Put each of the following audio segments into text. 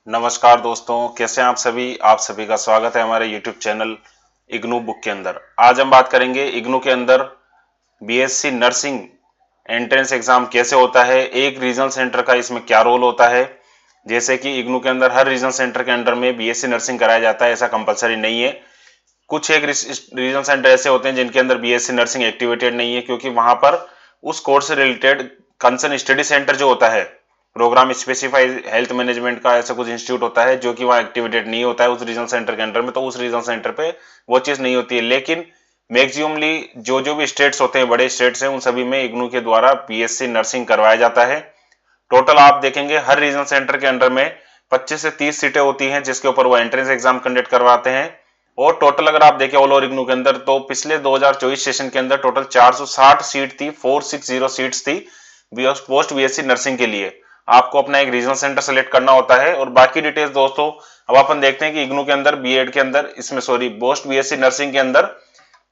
नमस्कार दोस्तों, कैसे हैं आप सभी। आप सभी का स्वागत है हमारे YouTube चैनल इग्नू बुक के अंदर। आज हम बात करेंगे इग्नू के अंदर बीएससी नर्सिंग एंट्रेंस एग्जाम कैसे होता है, एक रीजनल सेंटर का इसमें क्या रोल होता है। जैसे कि इग्नू के अंदर हर रीजनल सेंटर के अंडर में बीएससी नर्सिंग कराया जाता है, ऐसा कंपलसरी नहीं है। कुछ एक रीजनल सेंटर ऐसे होते हैं जिनके अंदर बीएससी नर्सिंग एक्टिवेटेड नहीं है, क्योंकि वहां पर उस कोर्स से रिलेटेड कंसर्न स्टडी सेंटर जो होता है, प्रोग्राम स्पेसिफाइड हेल्थ मैनेजमेंट का ऐसा कुछ इंस्टीट्यूट होता है जो कि वहाँ एक्टिवेटेड नहीं होता है उस रीजनल सेंटर के अंडर में, तो उस रीजनल सेंटर पे वो चीज नहीं होती है। लेकिन मैक्सिममली जो जो भी स्टेट्स होते हैं, बड़े स्टेट्स हैं, उन सभी में इग्नू के द्वारा बीएससी नर्सिंग करवाया जाता है। टोटल आप देखेंगे हर रीजनल सेंटर के अंडर में 25 से 30 सीटें होती हैं जिसके ऊपर वो एंट्रेंस एग्जाम कंडक्ट करवाते हैं। और टोटल अगर आप देखें ऑल ओवर इग्नू के अंदर, तो पिछले 2024 सेशन के अंदर टोटल 460 सीट थी, 460 सीट्स थी पोस्ट बीएससी नर्सिंग के लिए। आपको अपना एक रीजनल सेंटर सेलेक्ट करना होता है। और बाकी डिटेल्स दोस्तों अब अपन देखते हैं कि इग्नू के अंदर बीएड के अंदर, इसमें सॉरी पोस्ट बीएससी नर्सिंग के अंदर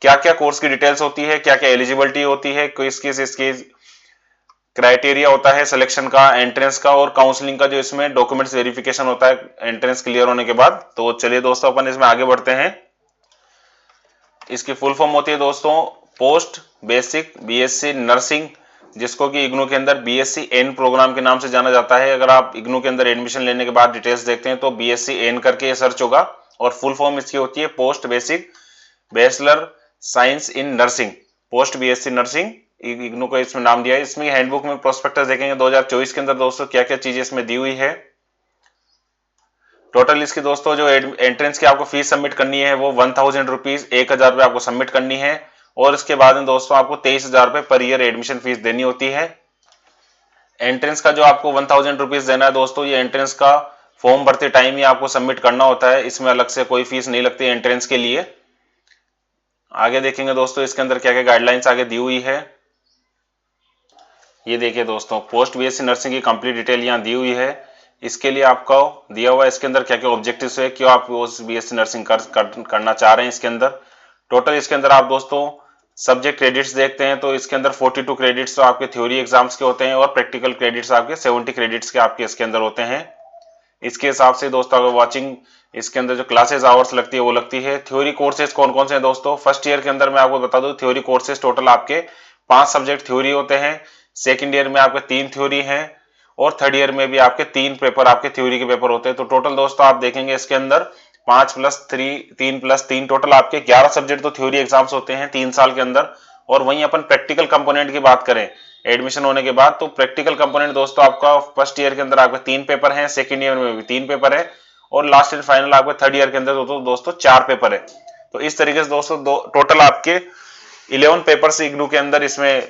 क्या क्या कोर्स की डिटेल्स होती है, क्या क्या एलिजिबिलिटी होती है, किस किस इसकी क्राइटेरिया होता है सिलेक्शन का, एंट्रेंस का और काउंसलिंग का, जो इसमें डॉक्यूमेंट्स वेरिफिकेशन होता है एंट्रेंस क्लियर होने के बाद। तो चलिए दोस्तों अपन इसमें आगे बढ़ते हैं। इसकी फुल फॉर्म होती है दोस्तों पोस्ट बेसिक बीएससी नर्सिंग, जिसको कि इग्नू के अंदर बीएससी एन प्रोग्राम के नाम से जाना जाता है। अगर आप इग्नू के अंदर एडमिशन लेने के बाद डिटेल्स देखते हैं तो बीएससी एन करके ये सर्च होगा और फुल फॉर्म इसकी होती है post basic bachelor science in nursing, post BSc nursing IGNOU को इसमें नाम दिया है। इसमें हैंडबुक में प्रोस्पेक्टस देखेंगे 2024 के अंदर दोस्तों क्या क्या चीजें इसमें दी हुई है। टोटल इसकी दोस्तों जो एंट्रेंस की आपको फीस सबमिट करनी है वो 1000 रुपीज, 1000 रुपए आपको सबमिट करनी है। और इसके बाद में दोस्तों आपको 23,000 रुपए पर ईयर एडमिशन फीस देनी होती है। एंट्रेंस का जो आपको 1000 रुपीज देना है दोस्तों, ये एंट्रेंस का फॉर्म भरते टाइम ही आपको सबमिट करना होता है, इसमें अलग से कोई फीस नहीं लगती एंट्रेंस के लिए। आगे देखेंगे दोस्तों इसके अंदर क्या क्या गाइडलाइंस आगे दी हुई है। ये देखिए दोस्तों पोस्ट बीएससी नर्सिंग की कंप्लीट डिटेल यहाँ दी हुई है। इसके लिए आपको दिया हुआ है इसके अंदर क्या क्या ऑब्जेक्टिव्स है, क्यों आप उस बीएससी नर्सिंग करना चाह रहे हैं। इसके अंदर टोटल इसके अंदर आप दोस्तों सब्जेक्ट क्रेडिट्स देखते हैं तो इसके अंदर 42 क्रेडिट्स तो आपके थ्योरी एग्जाम्स के होते हैं और प्रैक्टिकल क्रेडिट्स आपके 70 क्रेडिट्स के आपके इसके अंदर होते हैं। इसके हिसाब से दोस्तों अगर वॉचिंग इसके अंदर जो क्लासेस आवर्स लगती है वो लगती है। थ्योरी कोर्सेज कौन कौन से हैं दोस्तों, फर्स्ट ईयर के अंदर मैं आपको बता दूं थ्योरी कोर्सेज टोटल आपके 5 सब्जेक्ट थ्योरी होते हैं, सेकंड ईयर में आपके 3 थ्योरी हैं और थर्ड ईयर में भी आपके 3 पेपर आपके थ्योरी के पेपर होते हैं। तो टोटल दोस्तों आप देखेंगे इसके अंदर 5+3 टोटल आपके 11 सब्जेक्ट तो थ्योरी एग्जाम्स होते हैं 3 साल के अंदर। और वहीं अपन प्रैक्टिकल कंपोनेंट की बात करें एडमिशन होने के बाद, तो प्रैक्टिकल कंपोनेंट दोस्तों आपका फर्स्ट ईयर के अंदर आपके 3 पेपर हैं, सेकंड ईयर में भी 3 पेपर है और लास्ट एंड फाइनल आपके थर्ड ईयर के अंदर दोस्तों 4 पेपर है। तो इस तरीके से दोस्तों टोटल आपके 11 पेपर इग्नू के अंदर इसमें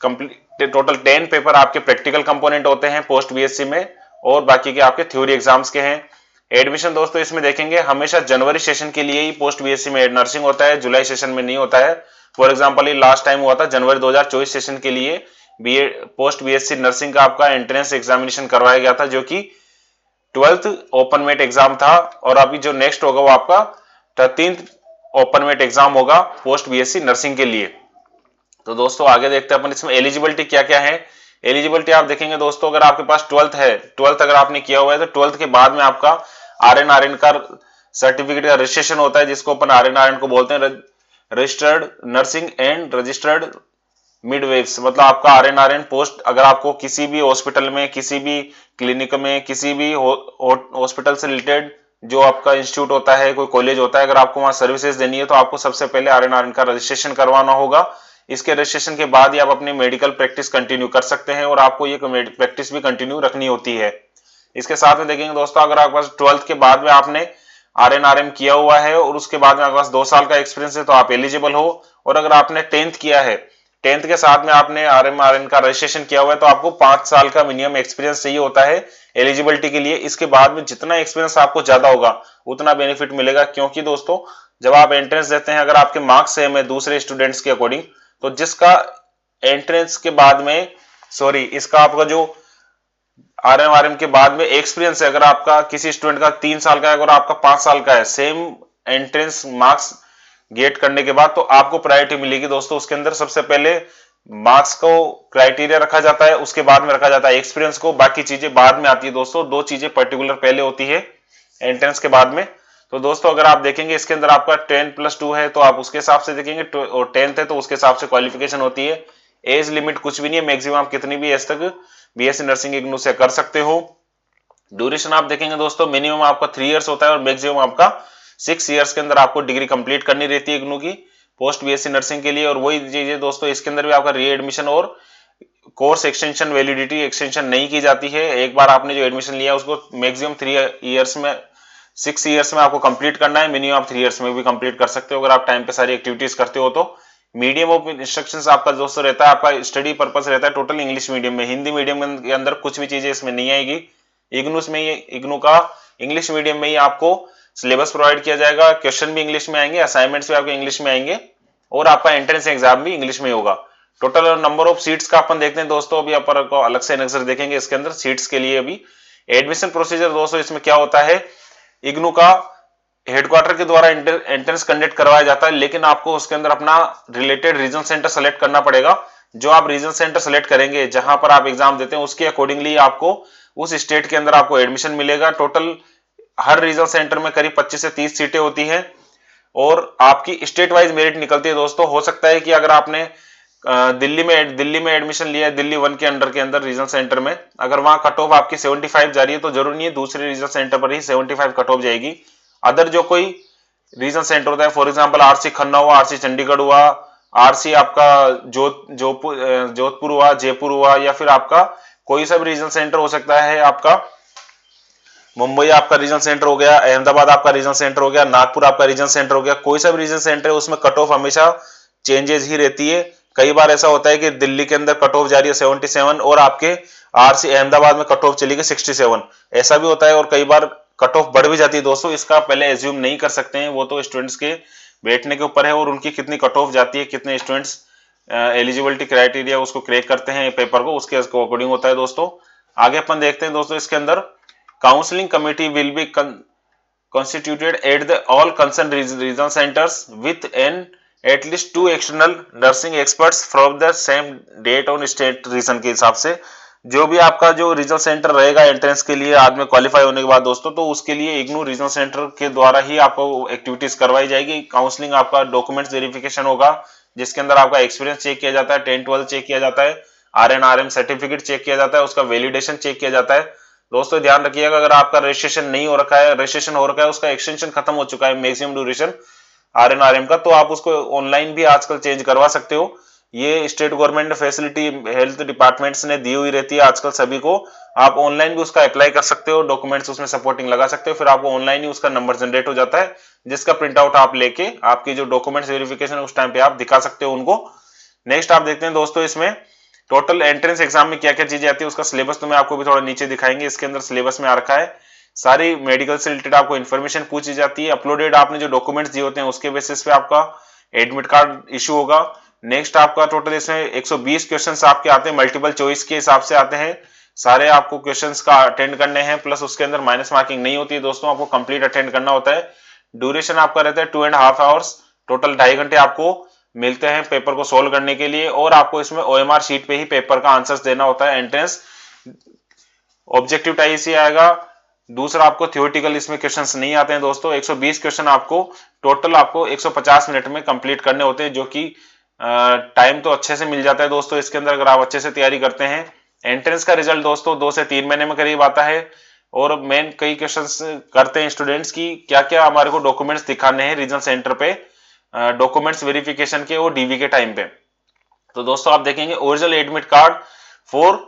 कंप्लीट टोटल 10 पेपर आपके प्रैक्टिकल कंपोनेंट होते हैं पोस्ट बीएससी में और बाकी के आपके थ्योरी एग्जाम्स के हैं। एडमिशन दोस्तों इसमें देखेंगे हमेशा जनवरी सेशन के लिए ही पोस्ट बीएससी में नर्सिंग होता है, जुलाई सेशन में नहीं होता है। फॉर एग्जांपल ये लास्ट टाइम हुआ था जनवरी 2024 सेशन के लिए पोस्ट बीएससी नर्सिंग का आपका एंट्रेंस एग्जामिनेशन करवाया गया था, जो कि 12th ओपन मेट एग्जाम था। और अभी जो नेक्स्ट होगा वो आपका 13th ओपन मेट एग्जाम होगा पोस्ट बीएससी नर्सिंग के लिए। तो दोस्तों आगे देखते हैं अपन इसमें एलिजिबिलिटी क्या क्या है। एलिजिबिलिटी आप देखेंगे दोस्तों, अगर आपके पास 12th है, 12th अगर आपने किया हुआ है तो 12th के बाद में आपका आरएन का सर्टिफिकेट का रजिस्ट्रेशन होता है, जिसको अपन आरएन को बोलते हैं रजिस्टर्ड नर्सिंग एंड रजिस्टर्ड मिडवेव्स। मतलब आपका आरएन पोस्ट अगर आपको किसी भी हॉस्पिटल में, किसी भी क्लिनिक में, किसी भी हॉस्पिटल से रिलेटेड जो आपका इंस्टीट्यूट होता है, कोई कॉलेज होता है, अगर आपको वहां सर्विसेज देनी है तो आपको सबसे पहले आरएन का रजिस्ट्रेशन करवाना होगा। इसके रजिस्ट्रेशन के बाद ही आप अपनी मेडिकल प्रैक्टिस कंटिन्यू कर सकते हैं और आपको ये प्रैक्टिस भी कंटिन्यू रखनी होती है। इसके साथ में देखेंगे दोस्तों, अगर आपके पास 12th के बाद में आपने आरएन किया हुआ है और उसके बाद में आपके पास 2 साल का एक्सपीरियंस है तो आप एलिजिबल हो। और अगर आपने 10th किया है, 10th के साथ में आपने आरएन का रजिस्ट्रेशन किया हुआ है तो आपको 5 साल का मिनिमम एक्सपीरियंस चाहिए होता है एलिजिबिलिटी के लिए। इसके बाद में जितना एक्सपीरियंस आपको ज्यादा होगा उतना बेनिफिट मिलेगा, क्योंकि दोस्तों जब आप एंट्रेंस देते हैं, अगर आपके मार्क्स सेम है दूसरे स्टूडेंट्स के अकॉर्डिंग, तो जिसका एंट्रेंस के बाद में इसका आपका जो आरएम के बाद में एक्सपीरियंस है, अगर आपका किसी स्टूडेंट का 3 साल का है और आपका 5 साल का है, सेम एंट्रेंस मार्क्स गेट करने के बाद तो आपको प्रायोरिटी मिलेगी दोस्तों। उसके अंदर सबसे पहले मार्क्स को क्राइटेरिया रखा जाता है, उसके बाद में रखा जाता है एक्सपीरियंस को, बाकी चीजें बाद में आती है दोस्तों। दो चीजें पर्टिकुलर पहले होती है एंट्रेंस के बाद में। तो दोस्तों अगर आप देखेंगे इसके अंदर आपका 10+2 है तो आप उसके हिसाब से देखेंगे, और 10th है तो उसके हिसाब से क्वालिफिकेशन होती है। एज लिमिट कुछ भी नहीं है, मैक्सिमम आप कितनी भी एज तक बीएससी नर्सिंग इग्नू से कर सकते हो। ड्यूरेशन आप देखेंगे दोस्तों, मिनिमम आपका 3 इयर्स होता है और मैक्सिमम आपका 6 इयर्स के अंदर आपको डिग्री कंप्लीट करनी रहती है इग्नू की पोस्ट बीएससी नर्सिंग के लिए। और वही चीजें दोस्तों इसके अंदर भी आपका री एडमिशन और कोर्स एक्सटेंशन वैलिडिटी एक्सटेंशन नहीं की जाती है। एक बार आपने जो एडमिशन लिया उसको मैक्सिमम 3 इयर्स में 6 इयर्स में आपको कंप्लीट करना है, मिनिमम आप 3 इयर्स में भी कंप्लीट कर सकते हो अगर आप टाइम पे सारी एक्टिविटीज करते हो तो। मीडियम ऑफ इंस्ट्रक्शंस आपका दोस्तों रहता है, आपका स्टडी पर्पस रहता है टोटल इंग्लिश मीडियम में। हिंदी मीडियम के अंदर कुछ भी चीजें इसमें नहीं आएगी। इग्नूस में, ये इग्नू का इंग्लिश मीडियम में ही आपको सिलेबस प्रोवाइड किया जाएगा, क्वेश्चन भी इंग्लिश में आएंगे, असाइनमेंट्स भी आपके इंग्लिश में आएंगे, और आपका एंट्रेंस एग्जाम भी इंग्लिश में होगा। टोटल नंबर ऑफ सीट्स का अपन देखते हैं दोस्तों, अभी अपन को अलग से नजर देखेंगे इसके अंदर सीट्स के लिए। अभी एडमिशन प्रोसीजर दोस्तों इसमें क्या होता है, इग्नू का हेडक्वार्टर के द्वारा एंट्रेंस कंडक्ट करवाया जाता है, लेकिन आपको उसके अंदर अपना रिलेटेड रीजन सेंटर सेलेक्ट करना पड़ेगा। जो आप रीजन सेंटर सेलेक्ट करेंगे जहां पर आप एग्जाम देते हैं उसके अकॉर्डिंगली आपको उस स्टेट के अंदर आपको एडमिशन मिलेगा। टोटल हर रीजन सेंटर में करीब 25 से 30 सीटें होती हैं और आपकी स्टेट वाइज मेरिट निकलती है दोस्तों। हो सकता है कि अगर आपने दिल्ली में एडमिशन लिया है, दिल्ली 1 के अंडर के अंदर रीजन सेंटर में, अगर वहां कट ऑफ आपकी 75 जा रही है तो जरूरी नहीं है दूसरे रीजन सेंटर पर ही 75 कट ऑफ जाएगी। अदर जो कोई रीजन सेंटर होता है, फॉर एग्जांपल आरसी खन्ना हुआ, आरसी चंडीगढ़ हुआ, आरसी आपका जोधपुर हुआ, जयपुर हुआ, या फिर आपका कोई सा भी रीजन सेंटर हो सकता है, आपका मुंबई आपका रीजन सेंटर हो गया, अहमदाबाद आपका रीजन सेंटर हो गया, नागपुर आपका रीजन सेंटर हो गया, कोई सा भी रीजन सेंटर है उसमें कट ऑफ हमेशा चेंजेस ही रहती है। कई बार ऐसा होता है कि दिल्ली के अंदर कट ऑफ जा रही है 77 और आपके आरसी अहमदाबाद में कट ऑफ चली गई 67, ऐसा भी होता है। और कई बार कट ऑफ बढ़ भी जाती है दोस्तों, इसका पहले एज्यूम नहीं कर सकते हैं, वो तो स्टूडेंट्स के बैठने के ऊपर है और उनकी कितनी कट ऑफ जाती है, कितने स्टूडेंट्स एलिजिबिलिटी क्राइटेरिया उसको क्रैक करते हैं पेपर को, उसके अकॉर्डिंग होता है दोस्तों। आगे अपन देखते हैं दोस्तों इसके अंदर counselling committee will be constituted at the all concerned regional centers with an at least 2 external nursing experts from the same date on state region के हिसाब से। जो भी आपका जो रीजनल सेंटर रहेगा एंट्रेंस के लिए बाद में क्वालिफाई होने के बाद दोस्तों, तो उसके लिए इग्नू रीजनल सेंटर के द्वारा ही आपको एक्टिविटीज करवाई जाएगी। काउंसलिंग आपका डॉक्यूमेंट्स वेरिफिकेशन होगा जिसके अंदर आपका एक्सपीरियंस चेक किया जाता है, 10-12 चेक किया जाता है, RN-RM सर्टिफिकेट चेक किया जाता है, उसका वैलिडेशन चेक किया जाता है। दोस्तों ध्यान रखिएगा, अगर आपका रजिस्ट्रेशन नहीं हो रखा है, रजिस्ट्रेशन हो रखा है, उसका एक्सटेंशन खत्म हो चुका है मैक्सिमम ड्यूरेशन RN-RM का, तो आप उसको ऑनलाइन भी आजकल चेंज करवा सकते हो। ये state government facility health departments ने दी हुई रहती है आजकल सभी को। आप ऑनलाइन भी उसका अप्लाई कर सकते हो, डॉक्यूमेंट्स उसमें सपोर्टिंग लगा सकते हो, फिर आपको ऑनलाइन ही उसका नंबर जनरेट हो जाता है जिसका प्रिंट आउट आप लेके आपकी जो डॉक्यूमेंट्स वेरिफिकेशन उस टाइम पे आप दिखा सकते हो उनको। नेक्स्ट आप देखते हैं दोस्तों इसमें टोटल एंट्रेंस एग्जाम में क्या क्या चीजें आती है, उसका सिलेबस तो मैं आपको भी थोड़ा नीचे दिखाएंगे। इसके अंदर सिलेबस में आ रखा है, सारी मेडिकल से रिलेटेड आपको इन्फॉर्मेशन पूछी जाती है। अपलोडेड आपने जो डॉक्यूमेंट्स दिए होते हैं उसके बेसिस पे आपका एडमिट कार्ड इशू होगा। नेक्स्ट आपका टोटल इसमें 120 क्वेश्चंस आपके आते हैं, मल्टीपल चॉइस के हिसाब से आते हैं, सारे आपको क्वेश्चंस का अटेंड करने हैं, प्लस उसके अंदर माइनस मार्किंग नहीं होती है दोस्तों, आपको कंप्लीट अटेंड करना होता है। ड्यूरेशन आपका रहता है 2.5 आवर्स, टोटल 2.5 घंटे आपको मिलते हैं पेपर को सोल्व करने के लिए, और आपको इसमें OMR शीट पे ही पेपर का आंसर्स देना होता है। एंट्रेंस ऑब्जेक्टिव टाइप से आएगा। दूसरा आपको थ्योरेटिकल इसमें क्वेश्चंस नहीं आते हैं दोस्तों। 120 क्वेश्चन आपको टोटल आपको 150 मिनट में कंप्लीट करने होते हैं, जो कि टाइम तो अच्छे से मिल जाता है दोस्तों इसके अंदर अगर आप अच्छे से तैयारी करते हैं। एंट्रेंस का रिजल्ट दोस्तों 2 से 3 महीने में करीब आता है। और मेन कई क्वेश्चंस करते हैं स्टूडेंट्स की क्या क्या हमारे को डॉक्यूमेंट्स दिखाने हैं रीजनल सेंटर पे डॉक्यूमेंट्स वेरिफिकेशन के और डीवी के टाइम पे। तो दोस्तों आप देखेंगे original admit card for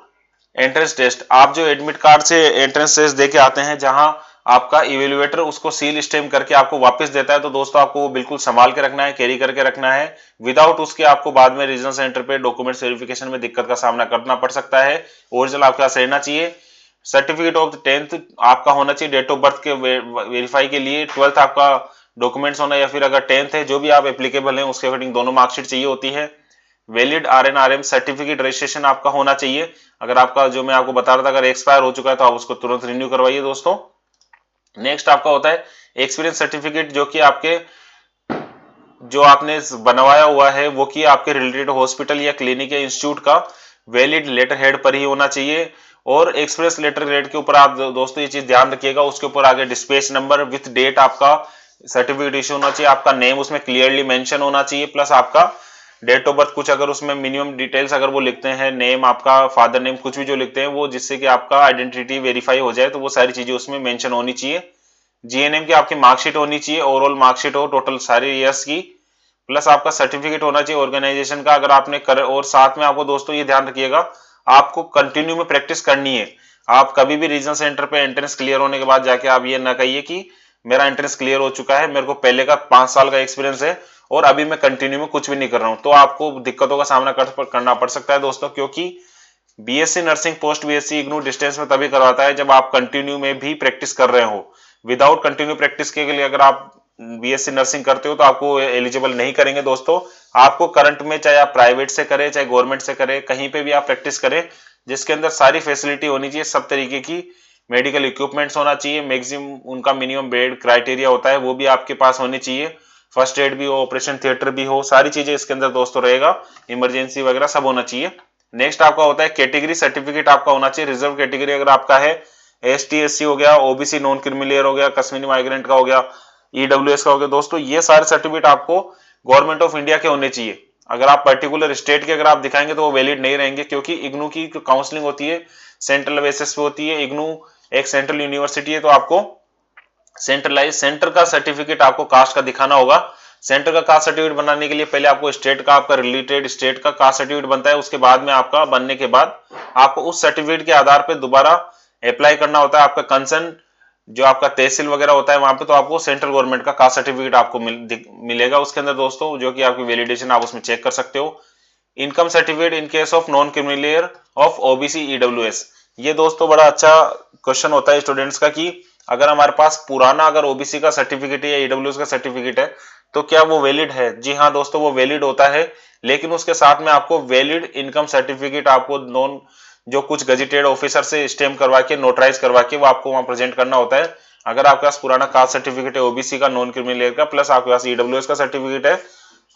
entrance test, आप जो एडमिट कार्ड से एंट्रेंस टेस्ट देके आते हैं जहां आपका इवेल्युएटर उसको सील स्टैम्प करके आपको वापस देता है, तो दोस्तों आपको वो बिल्कुल संभाल के रखना है, कैरी करके रखना है। विदाउट उसके आपको बाद में रीजनल सेंटर पे डॉक्यूमेंट्स वेरिफिकेशन में दिक्कत का सामना करना पड़ सकता है। ओरिजिनल आपके पास रहना चाहिए। सर्टिफिकेट ऑफ 10th आपका होना चाहिए डेट ऑफ बर्थ के वेरीफाई के लिए। 12th आपका डॉक्यूमेंट्स होना, या फिर अगर 10th है जो भी आप एप्लीकेबल है उसके अकॉर्डिंग दोनों मार्कशीट चाहिए होती है। वैलिड RN-RM सर्टिफिकेट रजिस्ट्रेशन आपका होना चाहिए। अगर आपका जो मैं आपको बता रहा था अगर एक्सपायर हो चुका है तो आप उसको तुरंत रिन्यू करवाइए दोस्तों। नेक्स्ट आपका होता है एक्सपीरियंस सर्टिफिकेट, जो कि आपके जो आपने बनवाया हुआ है वो कि आपके रिलेटेड हॉस्पिटल या क्लिनिक या इंस्टीट्यूट का वैलिड लेटर हेड पर ही होना चाहिए। और एक्सप्रेस लेटर हेड के ऊपर आप दोस्तों ये चीज ध्यान रखिएगा, उसके ऊपर आगे डिस्पैच नंबर विथ डेट आपका सर्टिफिकेट इश्यू होना चाहिए, आपका नेम उसमें क्लियरली मेंशन होना चाहिए, प्लस आपका डेट ऑफ बर्थ कुछ अगर उसमें मिनिमम डिटेल्स अगर वो लिखते हैं, नेम आपका फादर नेम कुछ भी जो लिखते हैं वो, जिससे कि आपका आइडेंटिटी वेरीफाई हो जाए, तो वो सारी चीजें उसमें मेंशन होनी चाहिए। जीएनएम की आपकी मार्कशीट होनी चाहिए, ओवरऑल मार्कशीट हो टोटल सारे ईयर्स की, प्लस आपका सर्टिफिकेट होना चाहिए ऑर्गेनाइजेशन का अगर आपने कर, और साथ में आपको दोस्तों ये ध्यान रखिएगा आपको कंटिन्यू में प्रैक्टिस करनी है। आप कभी भी रीजन सेंटर पे एंट्रेंस क्लियर होने के बाद जाके आप ये ना कहिए कि मेरा एंट्रेंस क्लियर हो चुका है, मेरे को पहले का 5 साल का एक्सपीरियंस है और अभी मैं कंटिन्यू में कुछ भी नहीं कर रहा हूं, तो आपको दिक्कतों का सामना करना पड़ सकता है दोस्तों। क्योंकि BSc nursing post BSc IGNOU distance में तभी करवाता है जब आप कंटिन्यू में भी प्रैक्टिस कर रहे हो। विदाउट कंटिन्यू प्रैक्टिस के लिए अगर आप बीएससी नर्सिंग करते हो तो आपको एलिजिबल नहीं करेंगे दोस्तों। आपको करंट में चाहे आप प्राइवेट से करें चाहे गवर्नमेंट से करें, कहीं पे भी आप प्रैक्टिस करें जिसके अंदर सारी फैसिलिटी होनी चाहिए, सब तरीके की मेडिकल इक्विपमेंट्स होना चाहिए, मैक्सिमम उनका मिनिमम बेड क्राइटेरिया होता है वो भी आपके पास होनी चाहिए, फर्स्ट एड भी हो, ऑपरेशन थिएटर भी हो, सारी चीजें इसके अंदर दोस्तों रहेगा, इमरजेंसी वगैरह सब होना चाहिए। नेक्स्ट आपका होता है कैटेगरी सर्टिफिकेट आपका होना चाहिए, रिजर्व कैटेगरी अगर आपका है, एसटी एससी हो गया, ओबीसी नॉन क्रिमिलियर हो गया, कश्मीरी माइग्रेंट का हो गया, ईडब्ल्यूएस का हो गया दोस्तों, ये सारे सर्टिफिकेट आपको गवर्नमेंट ऑफ इंडिया के होने चाहिए। अगर आप पर्टिकुलर स्टेट के अगर आप दिखाएंगे तो वो वैलिड नहीं रहेंगे, क्योंकि इग्नू की काउंसलिंग होती है सेंट्रल बेसिस पे होती है, इग्नू एक सेंट्रल यूनिवर्सिटी है, तो आपको सेंट्रलाइज सेंटर का सर्टिफिकेट आपको कास्ट का दिखाना होगा। सेंटर का कास्ट सर्टिफिकेट बनाने के लिए पहले आपको स्टेट का आपका रिलेटेड स्टेट का कास्ट सर्टिफिकेट बनता है, उसके बाद में आपका बनने के बाद आपको उस सर्टिफिकेट के आधार पर दोबारा अप्लाई करना होता है आपका कंसर्न जो आपका तहसील वगैरह होता है वहां पे, तो आपको सेंट्रल गवर्नमेंट का कास्ट सर्टिफिकेट आपको मिलेगा उसके अंदर दोस्तों, जो कि आपकी वैलिडेशन आप उसमें चेक कर सकते हो। Income certificate in case of non creamy layer of OBC EWS, ये दोस्तों बड़ा अच्छा क्वेश्चन होता है स्टूडेंट्स का कि अगर हमारे पास पुराना अगर ओबीसी का सर्टिफिकेट है या ईडब्ल्यूएस का सर्टिफिकेट है तो क्या वो वैलिड है? जी हाँ दोस्तों, वो वैलिड होता है, लेकिन उसके साथ में आपको वैलिड इनकम सर्टिफिकेट आपको नॉन जो कुछ गजेटेड ऑफिसर से स्टैम्प करवा के नोटराइज करवा के वो आपको वहां प्रेजेंट करना होता है। अगर आपके पास पुराना कास्ट सर्टिफिकेट है ओबीसी का नॉन क्रिमिलियर का, प्लस आपके पास ईडब्ल्यूएस का सर्टिफिकेट है,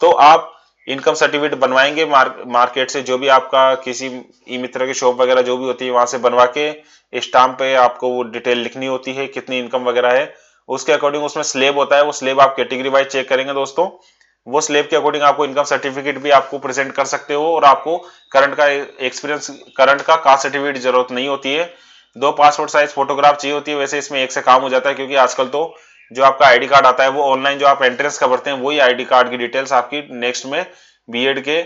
तो आप इनकम सर्टिफिकेट बनवाएंगे मार्केट से, जो भी आपका किसी ई मित्र की शॉप वगैरह जो भी होती है वहां से बनवा के स्टाम्प पे आपको वो डिटेल लिखनी होती है कितनी इनकम वगैरह है, उसके अकॉर्डिंग उसमें स्लेब होता है, वो स्लेब आप कैटेगरी वाइज चेक करेंगे दोस्तों, वो स्लेब के अकॉर्डिंग आपको इनकम सर्टिफिकेट भी आपको प्रेजेंट कर सकते हो, और आपको करंट का एक्सपीरियंस करंट का कास्ट सर्टिफिकेट जरूरत नहीं होती है, 2 पासपोर्ट साइज फोटोग्राफ चाहिए होती है, वैसे इसमें एक से काम हो जाता है, क्योंकि आजकल तो जो आपका आईडी कार्ड आता है वो ऑनलाइन जो आप एंट्रेंस का भरते हैं वही आईडी कार्ड की डिटेल्स आपकी नेक्स्ट में बीएड के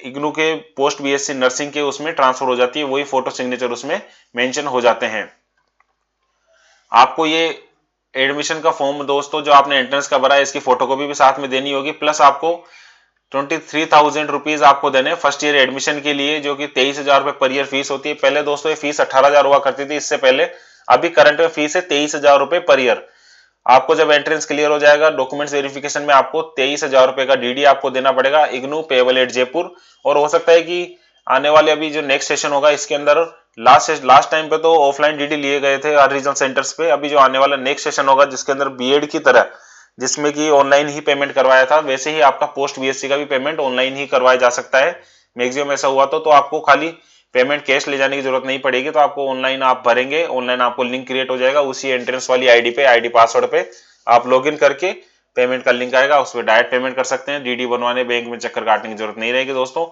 इग्नू के पोस्ट बीएससी नर्सिंग के उसमें ट्रांसफर हो जाती है, वही फोटो सिग्नेचर उसमें मेंशन हो जाते हैं। आपको ये एडमिशन का फॉर्म दोस्तों जो आपने एंट्रेंस का भरा है इसकी फोटोकॉपी भी साथ में देनी होगी, प्लस आपको 23,000 रुपीज आपको देने फर्स्ट ईयर एडमिशन के लिए, जो कि 23,000 रुपए पर ईयर फीस होती है। पहले दोस्तों ये फीस 18,000 हुआ करती थी इससे पहले, अभी करंट में फीस है 23,000 रुपए पर ईयर। आपको जब एंट्रेंस क्लियर हो जाएगा डॉक्यूमेंट्स वेरिफिकेशन में आपको 23,000 रुपए का डीडी आपको देना पड़ेगा इग्नू पेबल एट जयपुर। और हो सकता है कि आने वाले अभी जो नेक्स्ट सेशन होगा इसके अंदर लास्ट टाइम पे तो ऑफलाइन डीडी लिए गए थे हर रीजनल सेंटर्स पे, अभी जो आने वाला नेक्स्ट सेशन होगा जिसके अंदर बीएड की तरह जिसमें कि ऑनलाइन ही पेमेंट करवाया था, वैसे ही आपका पोस्ट बीएससी का भी पेमेंट ऑनलाइन ही करवाया जा सकता है। मैक्सिमम ऐसा हुआ तो आपको खाली पेमेंट कैश ले जाने की जरूरत नहीं पड़ेगी, तो आपको ऑनलाइन आप भरेंगे, ऑनलाइन आपको लिंक क्रिएट हो जाएगा, उसी एंट्रेंस वाली आईडी पे आईडी पासवर्ड पे आप लॉगिन करके पेमेंट का लिंक आएगा, उस पर डायरेक्ट पेमेंट कर सकते हैं, डीडी बनवाने बैंक में चक्कर काटने की जरूरत नहीं रहेगी दोस्तों।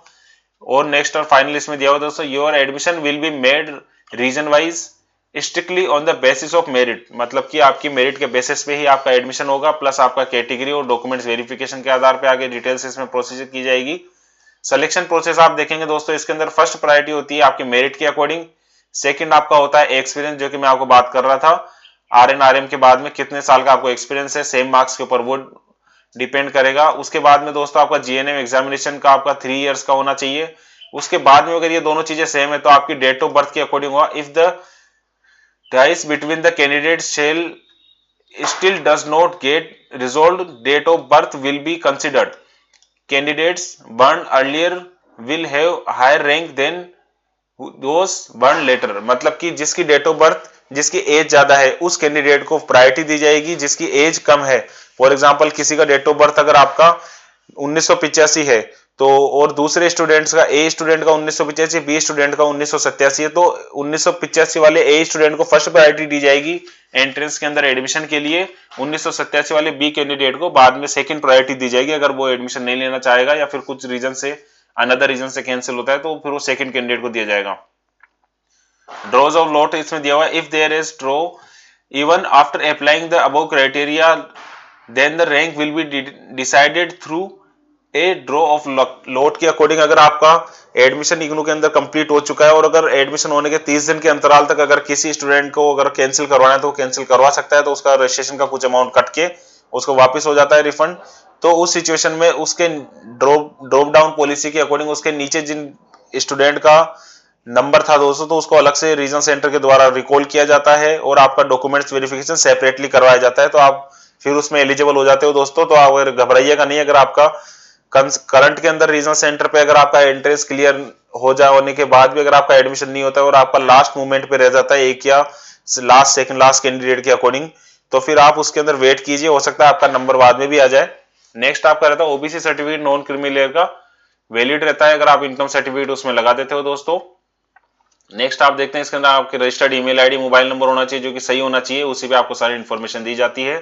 और नेक्स्ट और फाइनल इसमें दिया हुआ दोस्तों, your admission will be made region wise strictly on the basis of merit, मतलब कि आपकी मेरिट के बेसिस पे ही आपका एडमिशन होगा, प्लस आपका कैटेगरी और डॉक्यूमेंट्स वेरिफिकेशन के आधार पे आगे डिटेल्स इसमें प्रोसीजर की जाएगी। सिलेक्शन प्रोसेस आप देखेंगे दोस्तों इसके अंदर फर्स्ट प्रायोरिटी होती है आपके मेरिट के अकॉर्डिंग, सेकंड आपका होता है एक्सपीरियंस, जो कि मैं आपको बात कर रहा था आरएन आरएम के बाद में कितने साल का आपको एक्सपीरियंस है, सेम मार्क्स के ऊपर वो डिपेंड करेगा। उसके बाद में दोस्तों आपका जीएनएम एग्जामिनेशन का आपका 3 इयर्स का होना चाहिए। उसके बाद में अगर ये दोनों चीजें सेम है तो आपकी डेट ऑफ बर्थ के अकॉर्डिंग होगा। If the ties between the candidates shall still does not get resolved, date of birth will be considered. Candidates born earlier will have higher rank than those born later, मतलब कि जिसकी date of birth जिसकी as ज्यादा है उस candidate को priority दी जाएगी, जिसकी एज कम है, फॉर एग्जांपल किसी का डेट ऑफ बर्थ अगर आपका 1985 है तो, और दूसरे स्टूडेंट्स का, ए स्टूडेंट का 1985, बी स्टूडेंट का 1987 है, तो 1985 वाले ए स्टूडेंट को फर्स्ट प्रायोरिटी दी जाएगी एंट्रेंस के अंदर एडमिशन के लिए, 1987 वाले बी कैंडिडेट को बाद में सेकंड प्रायोरिटी दी जाएगी। अगर वो एडमिशन नहीं लेना चाहेगा या फिर कुछ रीजन से, अनदर रीजन से कैंसिल होता है तो फिर वो सेकंड कैंडिडेट को दिया जाएगा। ड्रॉज ऑफ लॉट इसमें दिया हुआ है, if there is draw even after applying the above criteria then the rank will be decided through a draw of lot के अकॉर्डिंग। अगर आपका एडमिशन इग्नू के अंदर कंप्लीट हो चुका है और अगर एडमिशन होने के 30 दिन के अंतराल तक अगर किसी स्टूडेंट को अगर कैंसिल करवाना है तो कैंसिल करवा सकता है, तो उसका रजिस्ट्रेशन का कुछ अमाउंट कट के उसको वापस हो जाता है रिफंड। तो उस सिचुएशन में उसके ड्रॉप डाउन पॉलिसी के अकॉर्डिंग उसके नीचे जिन स्टूडेंट का नंबर था दोस्तों, तो उसको अलग से रीजन सेंटर के द्वारा रिकॉल किया जाता है और आपका डॉक्यूमेंट्स वेरिफिकेशन सेपरेटली करवाया जाता है, तो आप फिर उसमें एलिजिबल हो जाते हो दोस्तों। तो आप घबराइएगा नहीं, अगर आपका करंट के अंदर रीजनल सेंटर पे अगर आपका एंट्रेंस क्लियर हो जाए होने के बाद भी अगर आपका एडमिशन नहीं होता है और आपका लास्ट मोमेंट पे रह जाता है एक या लास्ट सेकंड लास्ट कैंडिडेट के अकॉर्डिंग, तो फिर आप उसके अंदर वेट कीजिए, हो सकता है आपका नंबर बाद में भी आ जाए। नेक्स्ट आपका रहता है OBC certificate non creamy layer का वैलिड रहता है अगर आप इनकम सर्टिफिकेट उसमें लगा देते हो दोस्तों। नेक्स्ट आप देखते हैं इसके अंदर आपके registered email ID mobile number होना चाहिए जो कि सही होना चाहिए, उसी पे आपको सारी इन्फॉर्मेशन दी जाती है।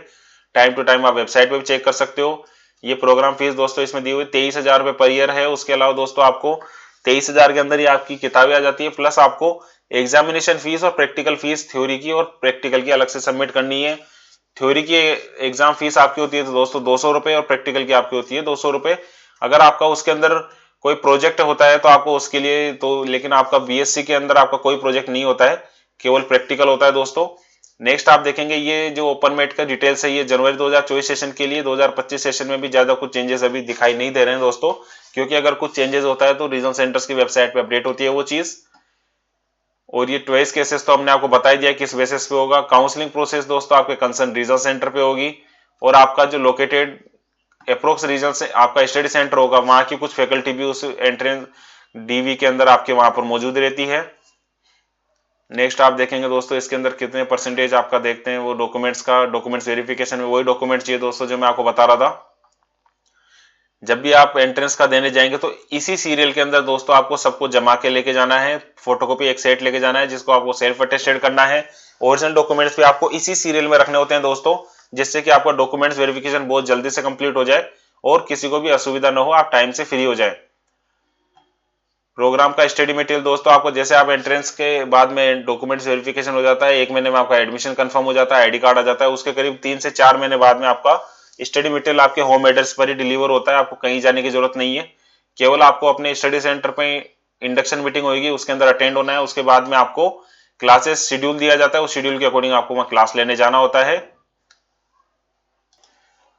टाइम टू टाइम आप वेबसाइट पे भी चेक कर सकते हो। ये प्रोग्राम फीस दोस्तों इसमें दी हुई 23,000 रुपए पर ईयर है। उसके अलावा दोस्तों आपको 23,000 के अंदर ही आपकी किताबें आ जाती है, प्लस आपको एग्जामिनेशन फीस और प्रैक्टिकल फीस थ्योरी की और प्रैक्टिकल की अलग से सबमिट करनी है। थ्योरी की एग्जाम फीस आपकी होती है तो दोस्तों 200 रुपए और प्रैक्टिकल की आपकी होती है 200 रुपए। अगर आपका उसके अंदर कोई प्रोजेक्ट होता है तो आपको उसके लिए तो, लेकिन आपका बीएससी के अंदर आपका कोई प्रोजेक्ट नहीं होता है, केवल प्रैक्टिकल होता है दोस्तों। नेक्स्ट आप देखेंगे ये जो ओपन मेट का डिटेल्स है, ये जनवरी 2024 सेशन के लिए, 2025 सेशन में भी ज्यादा कुछ चेंजेस अभी दिखाई नहीं दे रहे हैं दोस्तों, क्योंकि अगर कुछ चेंजेस होता है तो रीजनल सेंटर्स की वेबसाइट पे अपडेट होती है वो चीज। और ये ट्वेस केसेस तो हमने आपको बता ही दिया किस बेसिस पे होगा। काउंसलिंग प्रोसेस दोस्तों आपके कंसर्न रीजनल सेंटर पे होगी, और आपका जो लोकेटेड अप्रोक्स रीजन से आपका स्टडी सेंटर होगा वहां की कुछ फैकल्टी भी उस एंट्रेंस डीवी के अंदर आपके वहां पर मौजूद रहती है। नेक्स्ट आप देखेंगे दोस्तों इसके अंदर कितने परसेंटेज आपका देखते हैं वो डॉक्यूमेंट्स का, डॉक्यूमेंट्स वेरिफिकेशन में वही डॉक्यूमेंट चाहिए दोस्तों जो मैं आपको बता रहा था। जब भी आप एंट्रेंस का देने जाएंगे तो इसी सीरियल के अंदर दोस्तों आपको सबको जमा के लेके जाना है, फोटोकॉपी एक सेट लेके जाना है जिसको आपको सेल्फ अटेस्टेड करना है। ओरिजिनल डॉक्यूमेंट्स भी आपको इसी सीरियल में रखने होते हैं दोस्तों, जिससे कि आपका डॉक्यूमेंट्स वेरिफिकेशन बहुत जल्दी से कंप्लीट हो जाए और किसी को भी असुविधा न हो, आप टाइम से फ्री हो जाए। प्रोग्राम का स्टडी मटेरियल दोस्तों आपको जैसे आप एंट्रेंस के बाद में डॉक्यूमेंट्स वेरिफिकेशन हो जाता है, 1 महीने में आपका एडमिशन कंफर्म हो जाता है, आईडी कार्ड आ जाता है, उसके करीब 3 से 4 महीने बाद में आपका स्टडी मटेरियल आपके होम एड्रेस पर ही डिलीवर होता है। आपको कहीं जाने की जरूरत नहीं है, केवल आपको अपने स्टडी सेंटर पे इंडक्शन मीटिंग होगी उसके अंदर अटेंड होना है। उसके बाद में आपको क्लासेस शेड्यूल दिया जाता है, उस शेड्यूल के अकॉर्डिंग आपको वहां क्लास लेने जाना होता है।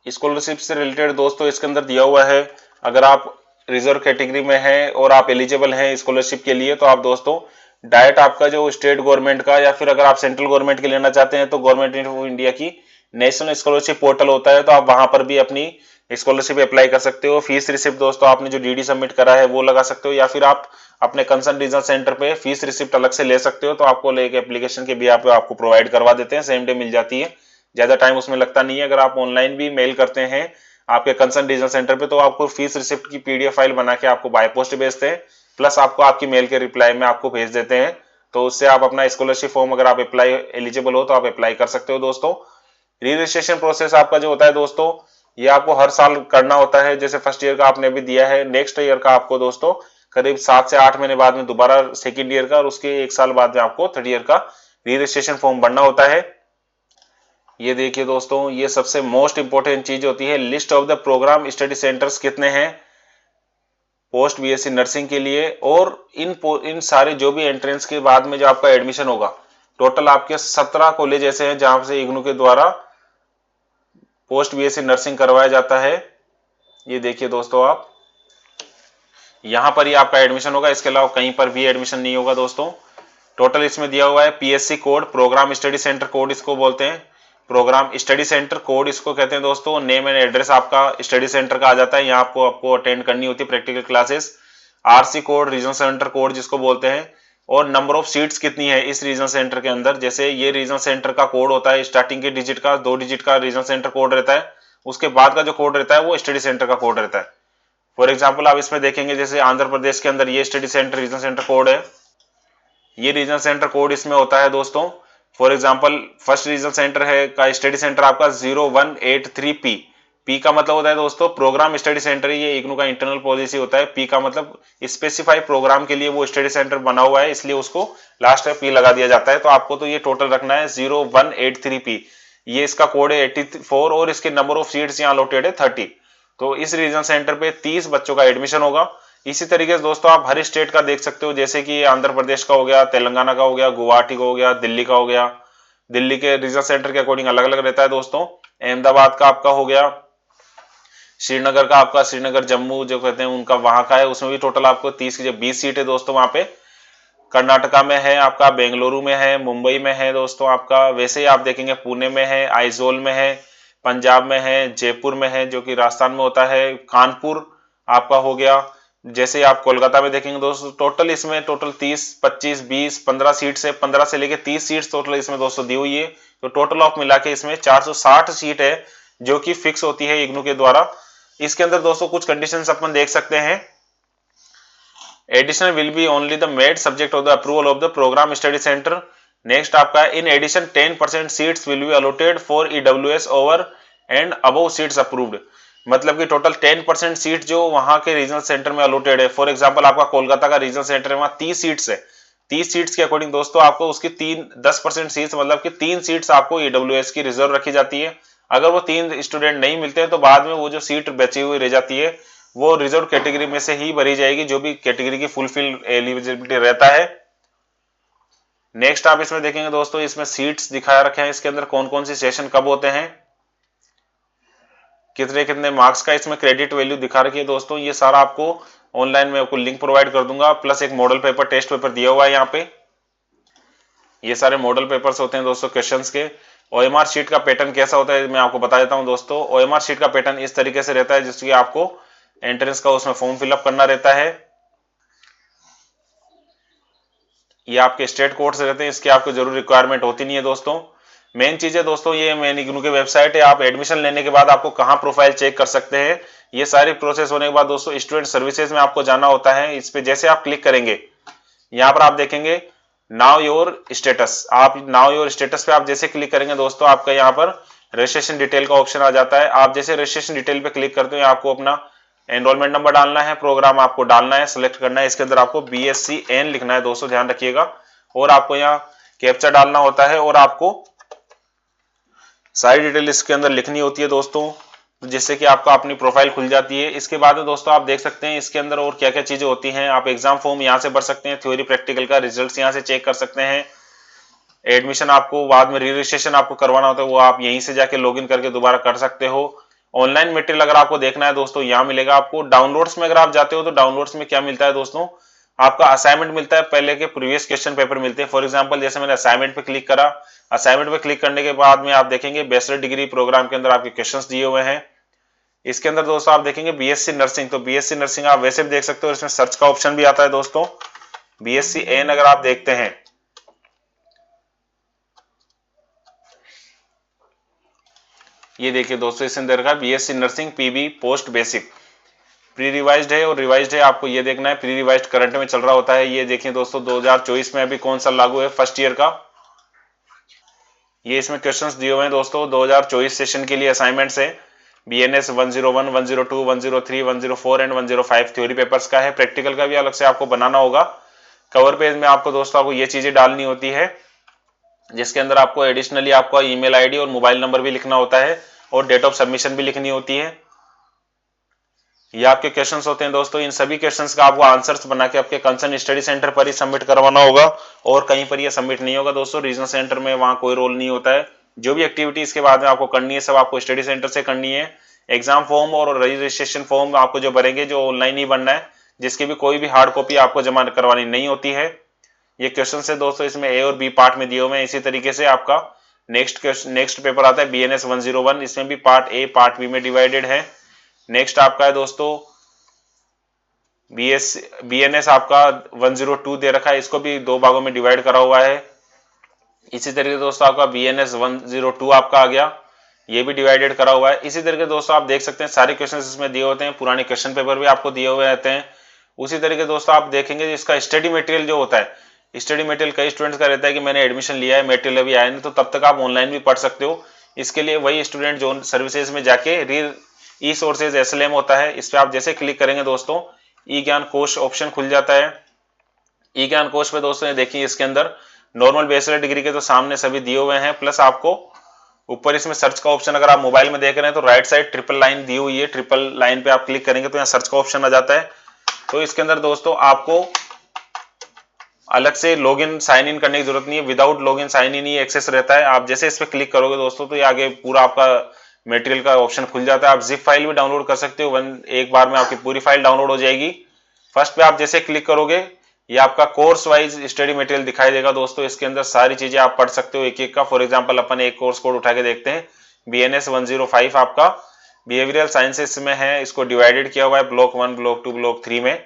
स्कॉलरशिप से रिलेटेड दोस्तों इसके अंदर दिया हुआ है, अगर आप रिजर्व कैटेगरी में हैं और आप एलिजिबल हैं स्कॉलरशिप के लिए तो आप दोस्तों डायरेक्ट आपका जो स्टेट गवर्नमेंट का या फिर अगर आप सेंट्रल गवर्नमेंट के लेना चाहते हैं तो गवर्नमेंट ऑफ इंडिया की नेशनल स्कॉलरशिप पोर्टल होता है, तो आप वहां पर भी अपनी स्कॉलरशिप अप्लाई कर सकते हो। फीस रिसिप्ट दोस्तों आपने जो डीडी सबमिट करा है वो लगा सकते हो, या फिर आप अपने कंसर्न रीजनल सेंटर पे फीस रिसिप्ट अलग से ले सकते हो, तो आपको एक एप्लीकेशन के भी आपको प्रोवाइड करवा देते हैं, सेम डे मिल जाती है, ज्यादा टाइम उसमें लगता नहीं है। अगर आप ऑनलाइन भी मेल करते हैं आपके कंसर्न रीजनल सेंटर पे तो आपको फीस रिसिप्ट की पीडीएफ फाइल बना के आपको बाय पोस्ट भेजते हैं, प्लस आपको आपकी मेल के रिप्लाई में आपको भेज देते हैं, तो उससे आप अपना स्कॉलरशिप फॉर्म अगर आप अप्लाई एलिजिबल हो तो आप अप्लाई कर सकते हो दोस्तों। री रजिस्ट्रेशन प्रोसेस आपका जो होता है दोस्तों ये आपको हर साल करना होता है, जैसे फर्स्ट ईयर का आपने अभी दिया है, नेक्स्ट ईयर का आपको दोस्तों करीब 7 से 8 महीने बाद में दोबारा सेकेंड ईयर का और उसके 1 साल बाद में आपको थर्ड ईयर का री रजिस्ट्रेशन फॉर्म भरना होता है। ये देखिए दोस्तों ये सबसे मोस्ट इंपोर्टेंट चीज होती है, list of the programme study centres कितने हैं पोस्ट बीएससी नर्सिंग के लिए, और इन सारे जो भी एंट्रेंस के बाद में जो आपका एडमिशन होगा, टोटल आपके 17 कॉलेज ऐसे हैं जहां से इग्नू के द्वारा पोस्ट बीएससी नर्सिंग करवाया जाता है। ये देखिए दोस्तों आप यहां पर ही आपका एडमिशन होगा, इसके अलावा कहीं पर भी एडमिशन नहीं होगा दोस्तों। टोटल इसमें दिया हुआ है PSC code, program study centre code इसको बोलते हैं, प्रोग्राम स्टडी सेंटर कोड इसको कहते हैं दोस्तों। नेम एंड एड्रेस आपका स्टडी सेंटर का आ जाता है, यहाँ आपको अटेंड करनी होती है practical classes. RC code regional centre code जिसको बोलते हैं, और नंबर ऑफ सीट्स कितनी है इस रीजनल सेंटर के अंदर। जैसे ये रीजनल सेंटर का कोड होता है, स्टार्टिंग के डिजिट का 2 डिजिट का रीजनल सेंटर कोड रहता है, उसके बाद का जो कोड रहता है वो स्टडी सेंटर का कोड रहता है। फॉर एग्जाम्पल आप इसमें देखेंगे जैसे आंध्र प्रदेश के अंदर ये study centre regional centre code है, ये रीजनल सेंटर कोड इसमें होता है दोस्तों। For example first regional centre है का स्टडी सेंटर आपका 0183P। पी का मतलब होता है दोस्तों प्रोग्राम स्टडी सेंटर, ये इग्नू का इंटरनल पॉलिसी होता है। पी का मतलब स्पेसिफाई प्रोग्राम के लिए वो स्टडी सेंटर बना हुआ है, इसलिए उसको लास्ट में पी लगा दिया जाता है। तो आपको तो ये टोटल रखना है 0183P, ये इसका कोड है 84 और इसके नंबर ऑफ सीट्स यहाँ अलोटेड है 30। तो इस रीजनल सेंटर पे 30 बच्चों का एडमिशन होगा। इसी तरीके से दोस्तों आप हर स्टेट का देख सकते हो, जैसे कि आंध्र प्रदेश का हो गया, तेलंगाना का हो गया, गुवाहाटी का हो गया, दिल्ली का हो गया। दिल्ली के रीजनल सेंटर के अकॉर्डिंग अलग अलग रहता है दोस्तों। अहमदाबाद का आपका हो गया, श्रीनगर का आपका, श्रीनगर जम्मू जो कहते हैं उनका वहां का है, उसमें भी टोटल आपको 30 की 20 सीट है दोस्तों वहां पे। कर्नाटका में है आपका, बेंगलुरु में है, मुंबई में है दोस्तों आपका। वैसे ही आप देखेंगे पुणे में है, आइजोल में है, पंजाब में है, जयपुर में है जो कि राजस्थान में होता है, कानपुर आपका हो गया। जैसे आप कोलकाता में देखेंगे दोस्तों, टोटल इसमें टोटल 30, 25, 20, 15 सीट से 15 से लेके 30 सीट टोटल इसमें दोस्तों दी हुई है। तो टोटल ऑफ मिला के इसमें 460 सीट है जो कि फिक्स होती है इग्नू के द्वारा। इसके अंदर दोस्तों कुछ कंडीशंस अपन देख सकते हैं। Admission will be only the made subject of the approval of the programme study centre. Next आपका in addition 10% seats will be allotted for EWS over and above seats approved. मतलब कि टोटल 10% सीट जो वहां के regional centre में allotted है। For example आपका कोलकाता का रीजनल सेंटर है, वहां 30 सीट्स है। 30 सीट्स के अकॉर्डिंग दोस्तों आपको उसकी 10% सीट्स मतलब कि 3 सीट्स आपको ईडब्ल्यूएस की रिजर्व रखी जाती है। अगर वो 3 स्टूडेंट नहीं मिलते हैं तो बाद में वो जो सीट बची हुई रह जाती है वो रिजर्व कैटेगरी में से ही भरी जाएगी, जो भी कैटेगरी की फुलफिल एलिजिबिलिटी रहता है। नेक्स्ट आप इसमें देखेंगे दोस्तों, इसमें सीट्स दिखाया रखे हैं, इसके अंदर कौन कौन सी सेशन कब होते हैं, कितने कितने मार्क्स का इसमें क्रेडिट वैल्यू दिखा रखी है दोस्तों। ये सारा आपको ऑनलाइन में आपको लिंक प्रोवाइड कर दूंगा, प्लस एक मॉडल पेपर टेस्ट पेपर दिया हुआ है यहाँ पे। ये सारे मॉडल पेपर्स होते हैं दोस्तों क्वेश्चंस के। ओएमआर शीट का पैटर्न कैसा होता है मैं आपको बता देता हूं दोस्तों। ओएमआर शीट का पैटर्न इस तरीके से रहता है जिसकी आपको एंट्रेंस का उसमें फॉर्म फिलअप करना रहता है। ये आपके स्टेट कोड से रहते हैं, इसकी आपको जरूर रिक्वायरमेंट होती नहीं है दोस्तों। मेन चीज है दोस्तों, ये मेन इग्नू की वेबसाइट है, आप एडमिशन लेने के बाद आपको कहाँ प्रोफाइल चेक कर सकते हैं। ये सारी प्रोसेस होने के बाद दोस्तों स्टूडेंट सर्विसेज में आपको जाना होता है। इस पे जैसे आप क्लिक करेंगे यहाँ पर आप देखेंगे नाउ योर स्टेटस। आप नाउ योर स्टेटस पे आप जैसे क्लिक करेंगे दोस्तों आपका यहाँ पर रजिस्ट्रेशन डिटेल का ऑप्शन आ जाता है। आप जैसे रजिस्ट्रेशन डिटेल पे क्लिक करते हो आपको अपना एनरोलमेंट नंबर डालना है, प्रोग्राम आपको डालना है, सिलेक्ट करना है। इसके अंदर आपको BSc लिखना है दोस्तों, ध्यान रखिएगा। और आपको यहाँ कैप्चा डालना होता है और आपको सारी डिटेल इसके अंदर लिखनी होती है दोस्तों, जिससे कि आपका अपनी प्रोफाइल खुल जाती है। इसके बाद दोस्तों आप देख सकते हैं इसके अंदर और क्या क्या चीजें होती हैं। आप एग्जाम फॉर्म यहाँ से भर सकते हैं, थ्योरी प्रैक्टिकल का रिजल्ट्स यहाँ से चेक कर सकते हैं। एडमिशन आपको बाद में रजिस्ट्रेशन आपको करवाना होता है, वो आप यहीं से जाके लॉगिन करके दोबारा कर सकते हो। ऑनलाइन मटेरियल अगर आपको देखना है दोस्तों यहाँ मिलेगा आपको। डाउनलोड्स में अगर आप जाते हो तो डाउनलोड्स में क्या मिलता है दोस्तों, आपका असाइनमेंट मिलता है, पहले के प्रीवियस क्वेश्चन पेपर मिलते हैं। फॉर एग्जांपल जैसे मैंने असाइनमेंट पे क्लिक करा, असाइनमेंट पे क्लिक करने के बाद में आप देखेंगे बैचलर डिग्री प्रोग्राम के अंदर आपके क्वेश्चंस दिए हुए हैं। इसके अंदर दोस्तों आप देखेंगे BSc नर्सिंग, तो BSc नर्सिंग आप वैसे भी देख सकते हो, इसमें सर्च का ऑप्शन भी आता है दोस्तों। BSc अगर आप देखते हैं, ये देखिए दोस्तों इसके अंदर का BSc nursing PB post basic pre revised है और रिवाइज्ड है, आपको ये देखना है। प्री रिवाइज्ड करंट में चल रहा होता है। ये देखिए दोस्तों 2024 में अभी कौन सा लागू है, फर्स्ट ईयर का। ये इसमें क्वेश्चंस दिए हुए हैं दोस्तों 2024 सेशन के लिए असाइनमेंट्स है। BNS 101, 102, 103, 104 एंड 105 थ्योरी पेपर्स का है। प्रैक्टिकल का भी अलग से आपको बनाना होगा। कवर पेज में आपको दोस्तों आपको ये चीजें डालनी होती है, जिसके अंदर आपको एडिशनली आपका ईमेल आईडी और मोबाइल नंबर भी लिखना होता है और डेट ऑफ सबमिशन भी लिखनी होती है। ये आपके क्वेश्चंस होते हैं दोस्तों। इन सभी क्वेश्चंस का आपको आंसर्स बना के आपके कंसर्न स्टडी सेंटर पर ही सबमिट करवाना होगा और कहीं पर ये सबमिट नहीं होगा दोस्तों। रीजनल सेंटर में वहां कोई रोल नहीं होता है। जो भी एक्टिविटी इसके बाद में आपको करनी है सब आपको स्टडी सेंटर से करनी है। एग्जाम फॉर्म और रजिस्ट्रेशन फॉर्म आपको जो भरेंगे जो ऑनलाइन ही बनना है, जिसकी भी कोई भी हार्ड कॉपी आपको जमा करवानी नहीं होती है। ये क्वेश्चन है दोस्तों इसमें A और B पार्ट में दिए हुए हैं। इसी तरीके से आपका नेक्स्ट पेपर आता है BNS 101, इसमें भी पार्ट A पार्ट B में डिवाइडेड है। नेक्स्ट आपका है दोस्तों BNS आपका 102 दे रखा है, इसको भी 2 भागों में डिवाइड करा हुआ है। इसी तरीके से दोस्तों आपका BNS 102 आपका आ गया, ये भी डिवाइडेड करा हुआ है। इसी तरीके दोस्तों आप देख सकते हैं सारे क्वेश्चंस इसमें दिए होते हैं, पुराने क्वेश्चन पेपर भी आपको दिए हुए रहते हैं। उसी तरीके दोस्तों आप देखेंगे इसका स्टडी मटेरियल जो होता है, स्टडी मटेरियल कई स्टूडेंट्स का रहता है कि मैंने एडमिशन लिया है, मटेरियल अभी आया नहीं, तो तब तक आप ऑनलाइन भी पढ़ सकते हो। इसके लिए वही स्टूडेंट जो सर्विसेज में जाके ई सोर्सेज SLM होता है, इस पर आप जैसे क्लिक करेंगे दोस्तों ई ज्ञान कोश ऑप्शन खुल जाता है। ई ज्ञान कोश पे दोस्तों ये देखिए इसके अंदर नॉर्मल बैचलर डिग्री के तो सामने सभी दिए हुए हैं, प्लस आपको ऊपर इसमें सर्च का ऑप्शन, अगर आप मोबाइल में देख रहे हैं तो राइट साइड ट्रिपल लाइन दी हुई है, ट्रिपल लाइन पे आप क्लिक करेंगे तो यहाँ सर्च का ऑप्शन आ जाता है। तो इसके अंदर दोस्तों आपको अलग से लॉगिन साइन इन करने की जरूरत नहीं है, विदाउट लॉगिन साइन इन ही एक्सेस रहता है। आप जैसे इस पे क्लिक करोगे दोस्तों तो ये आगे पूरा आपका मटेरियल का ऑप्शन खुल जाता है। आप जिप फाइल भी डाउनलोड कर सकते हो, एक बार में आपकी पूरी फाइल डाउनलोड हो जाएगी। फर्स्ट पे आप जैसे क्लिक करोगे ये आपका कोर्स वाइज स्टडी मटेरियल दिखाई देगा दोस्तों, इसके अंदर सारी चीजें आप पढ़ सकते हो एक एक का। फॉर एग्जांपल अपन एक कोर्स कोड उठा के देखते हैं, BNS 105 आपका बिहेवियरल साइंसेस में है, इसको डिवाइडेड किया हुआ है ब्लॉक 1, ब्लॉक 2, ब्लॉक 3 में,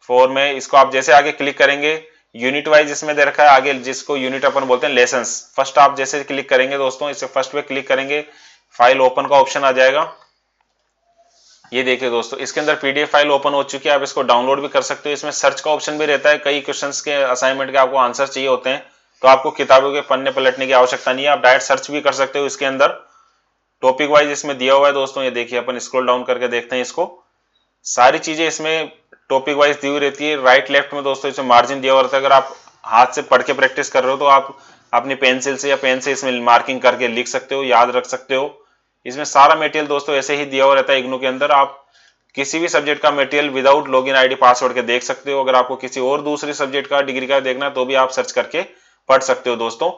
4 में। इसको आप जैसे आगे क्लिक करेंगे यूनिट वाइज इसमें दे रखा है आगे, जिसको यूनिट अपन बोलते हैं लेसन्स। फर्स्ट आप जैसे क्लिक करेंगे दोस्तों, इसे फर्स्ट पे क्लिक करेंगे फाइल ओपन का ऑप्शन आ जाएगा। ये देखिए दोस्तों इसके अंदर PDF फाइल ओपन हो चुकी है, आप इसको डाउनलोड भी कर सकते हो। इसमें सर्च का ऑप्शन भी रहता है, कई क्वेश्चंस के असाइनमेंट के आपको आंसर चाहिए होते हैं तो आपको किताबों के पन्ने पलटने की आवश्यकता नहीं है, आप डायरेक्ट सर्च भी कर सकते हो। इसके अंदर टॉपिक वाइज इसमें दिया हुआ है दोस्तों, ये देखिए अपन स्क्रॉल डाउन करके देखते हैं इसको, सारी चीजें इसमें टॉपिक वाइज दी हुई रहती है। राइट लेफ्ट में दोस्तों इसमें मार्जिन दिया हुआ रहता है, अगर आप हाथ से पढ़ के प्रैक्टिस कर रहे हो तो आप अपनी पेंसिल से या पेन से इसमें मार्किंग करके लिख सकते हो, याद रख सकते हो। इसमें सारा मटेरियल दोस्तों ऐसे ही दिया हुआ रहता है इग्नू के अंदर, आप किसी भी सब्जेक्ट का material without login ID password के देख सकते हो। अगर आपको किसी और दूसरे सब्जेक्ट का डिग्री का देखना है तो भी आप सर्च करके पढ़ सकते हो दोस्तों।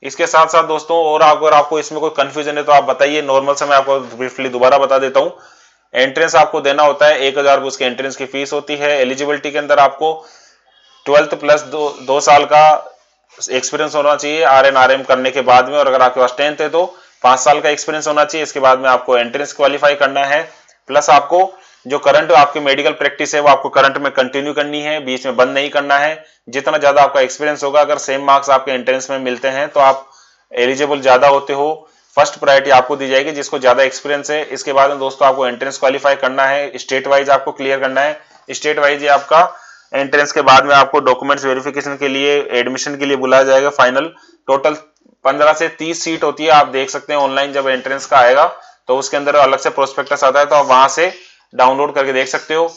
इसके साथ साथ दोस्तों और अगर आपको इसमें कोई कंफ्यूजन है तो आप बताइए, नॉर्मल से मैं आपको ब्रीफली दोबारा बता देता हूँ। एंट्रेंस आपको देना होता है 1000 उसके एंट्रेंस की फीस होती है। एलिजिबिलिटी के अंदर आपको 12th प्लस 2 साल का एक्सपीरियंस होना चाहिए RN RM करने के बाद में, और अगर आपके पास 10th है तो 5 साल का एक्सपीरियंस होना चाहिए। इसके बाद में आपको एंट्रेंस क्वालिफाई करना है, प्लस आपको जो करंट आपकी मेडिकल प्रैक्टिस है वो आपको करंट में कंटिन्यू करनी है, बीच में बंद नहीं करना है। जितना ज्यादा आपका एक्सपीरियंस होगा, अगर सेम मार्क्स आपके एंट्रेंस में मिलते हैं तो आप एलिजिबल ज्यादा होते हो, फर्स्ट प्रायोरिटी आपको दी जाएगी जिसको ज्यादा एक्सपीरियंस है। इसके बाद में दोस्तों आपको एंट्रेंस क्वालिफाई करना है, स्टेट वाइज आपको क्लियर करना है। स्टेट वाइज आपका एंट्रेंस के बाद में आपको डॉक्यूमेंट्स वेरिफिकेशन के लिए एडमिशन के लिए बुलाया जाएगा। फाइनल टोटल 15 से 30 सीट होती है, आप देख सकते हैं ऑनलाइन जब एंट्रेंस का आएगा तो उसके अंदर अलग से प्रोस्पेक्टस आता है, तो आप वहां से डाउनलोड करके देख सकते हो।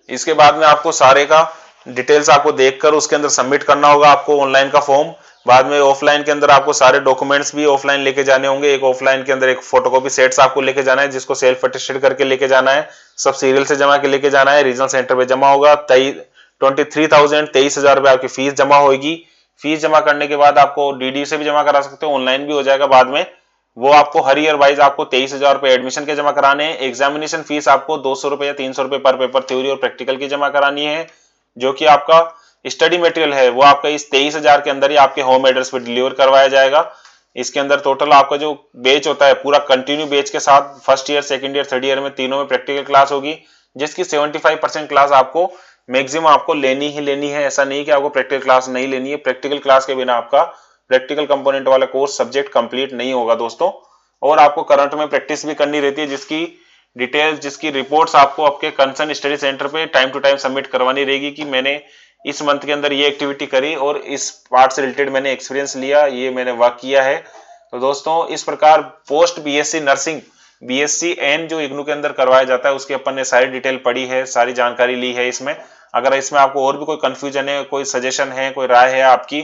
इसके बाद में आपको सारे का डिटेल्स आपको देखकर उसके अंदर सबमिट करना होगा आपको ऑनलाइन का फॉर्म। बाद में ऑफलाइन के अंदर आपको सारे डॉक्यूमेंट्स भी ऑफलाइन लेके जाने होंगे। एक ऑफलाइन के अंदर एक फोटोकॉपी सेट्स आपको लेके जाना है, जिसको सेल्फ अटेस्टेड करके लेके जाना है, सब सीरियल से जमा के लेके जाना है। रीजनल सेंटर पे जमा होगा, 23,000 रुपए आपकी फीस जमा होगी। फीस जमा करने के बाद आपको DD से भी जमा करा सकते हो, ऑनलाइन भी हो जाएगा बाद में। वो आपको हर ईयर वाइज आपको 23,000 रुपए एडमिशन के जमा कराने हैं। एग्जामिनेशन फीस आपको 200 रुपए या 300 रुपए पर पेपर थ्योरी और प्रैक्टिकल की जमा करानी है। जो कि आपका स्टडी मटेरियल है वो आपका इस 23,000 के अंदर ही आपके होम एड्रेस पे डिलीवर करवाया जाएगा। इसके अंदर टोटल आपका जो बैच होता है पूरा कंटिन्यू बैच के साथ first year, second year, third year में तीनों में प्रैक्टिकल क्लास होगी, जिसकी 75% क्लास आपको मैक्सिमम आपको लेनी ही लेनी है। ऐसा नहीं कि आपको प्रैक्टिकल क्लास नहीं लेनी है, प्रैक्टिकल क्लास के बिना आपका प्रैक्टिकल कंपोनेंट वाला कोर्स सब्जेक्ट कंप्लीट नहीं होगा दोस्तों। और आपको करंट में प्रैक्टिस भी करनी रहती है, जिसकी डिटेल्स, जिसकी रिपोर्ट्स आपको आपके कंसर्न स्टडी सेंटर पे टाइम टू टाइम सबमिट करवानी रहेगी कि मैंने इस मंथ के अंदर ये एक्टिविटी करी और इस पार्ट से रिलेटेड मैंने एक्सपीरियंस लिया, ये मैंने वर्क किया है। तो दोस्तों इस प्रकार पोस्ट BSc नर्सिंग BSc जो इग्नू के अंदर करवाया जाता है उसकी अपन ने सारी डिटेल पढ़ी है, सारी जानकारी ली है इसमें। अगर इसमें आपको और भी कोई कंफ्यूजन है, कोई सजेशन है, कोई राय है आपकी,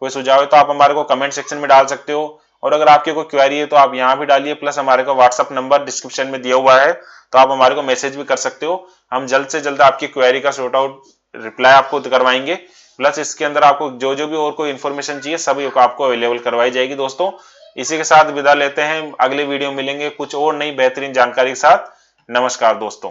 कोई सुझाव है तो आप हमारे को कमेंट सेक्शन में डाल सकते हो। और अगर आपकी कोई क्वेरी है तो आप यहाँ भी डालिए, प्लस हमारे को व्हाट्सअप नंबर डिस्क्रिप्शन में दिया हुआ है तो आप हमारे को मैसेज भी कर सकते हो। हम जल्द से जल्द आपकी क्वेरी का सॉर्ट आउट रिप्लाई आपको करवाएंगे। प्लस इसके अंदर आपको जो जो भी और कोई इन्फॉर्मेशन चाहिए सभी आपको अवेलेबल करवाई जाएगी दोस्तों। इसी के साथ विदा लेते हैं, अगले वीडियो मिलेंगे कुछ और नई बेहतरीन जानकारी के साथ। नमस्कार दोस्तों।